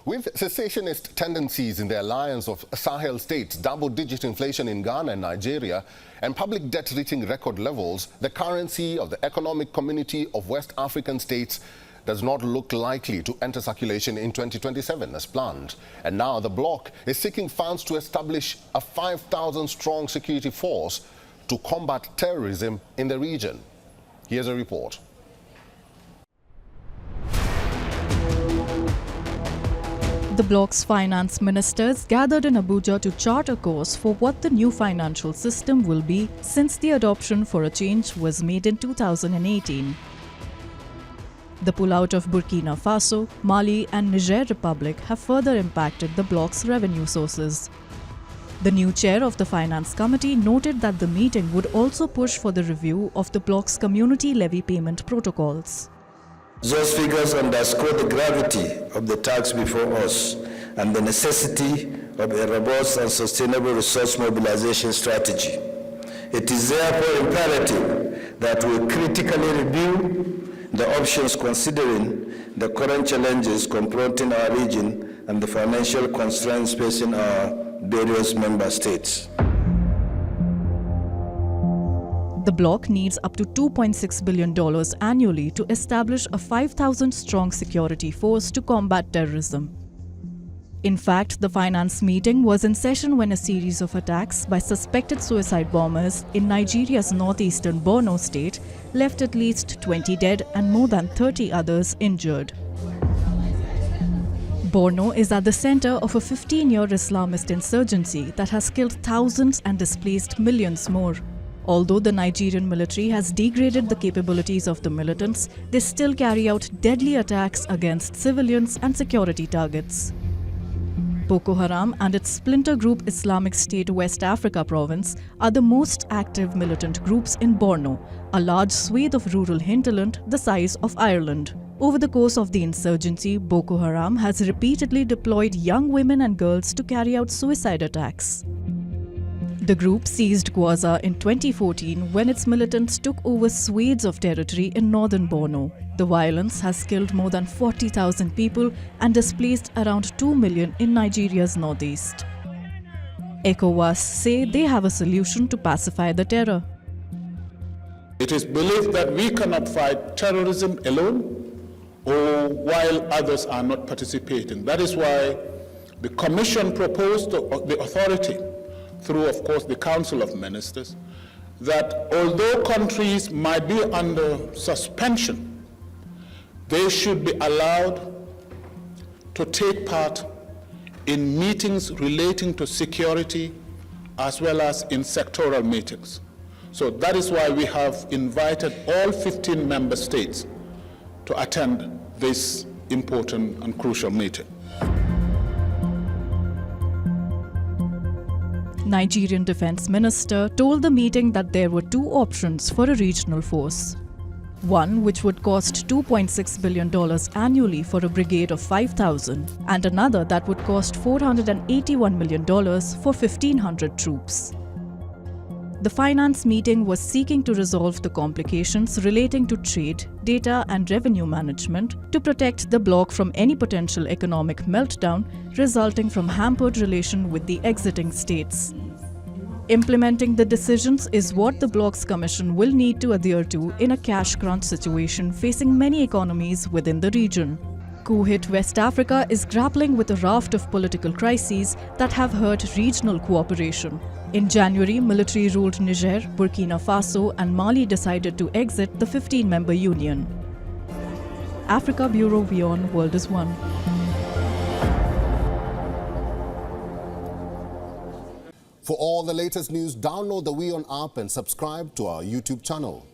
With secessionist tendencies in the alliance of Sahel states, double-digit inflation in Ghana and Nigeria, and public debt reaching record levels, the currency of the Economic Community of West African States does not look likely to enter circulation in 2027 as planned. And now the bloc is seeking funds to establish a 5,000-strong security force to combat terrorism in the region. Here's a report. The bloc's finance ministers gathered in Abuja to chart a course for what the new financial system will be since the adoption for a change was made in 2018. The pullout of Burkina Faso, Mali and Niger Republic have further impacted the bloc's revenue sources. The new chair of the Finance Committee noted that the meeting would also push for the review of the bloc's community levy payment protocols. Those figures underscore the gravity of the task before us and the necessity of a robust and sustainable resource mobilization strategy. It is therefore imperative that we critically review the options considering the current challenges confronting our region and the financial constraints facing our various member states. The bloc needs up to $2.6 billion annually to establish a 5,000-strong security force to combat terrorism. In fact, the finance meeting was in session when a series of attacks by suspected suicide bombers in Nigeria's northeastern Borno state left at least 20 dead and more than 30 others injured. Borno is at the center of a 15-year Islamist insurgency that has killed thousands and displaced millions more. Although the Nigerian military has degraded the capabilities of the militants, they still carry out deadly attacks against civilians and security targets. Boko Haram and its splinter group Islamic State West Africa Province are the most active militant groups in Borno, a large swathe of rural hinterland the size of Ireland. Over the course of the insurgency, Boko Haram has repeatedly deployed young women and girls to carry out suicide attacks. The group seized Gwaza in 2014 when its militants took over swathes of territory in northern Borno. The violence has killed more than 40,000 people and displaced around 2 million in Nigeria's northeast. Ecowas say they have a solution to pacify the terror. It is believed that we cannot fight terrorism alone or while others are not participating. That is why the Commission proposed to the authority, through, of course, the Council of Ministers, that although countries might be under suspension, they should be allowed to take part in meetings relating to security as well as in sectoral meetings. So that is why we have invited all 15 member states to attend this important and crucial meeting. Nigerian Defense Minister told the meeting that there were two options for a regional force. One which would cost $2.6 billion annually for a brigade of 5,000 and another that would cost $481 million for 1,500 troops. The finance meeting was seeking to resolve the complications relating to trade, data and revenue management to protect the bloc from any potential economic meltdown resulting from hampered relation with the exiting states. Implementing the decisions is what the bloc's commission will need to adhere to in a cash crunch situation facing many economies within the region. Coup-hit West Africa is grappling with a raft of political crises that have hurt regional cooperation. In January, military-ruled Niger, Burkina Faso and Mali decided to exit the 15-member union. Africa Bureau WION World is One. For all the latest news, download the WION app and subscribe to our YouTube channel.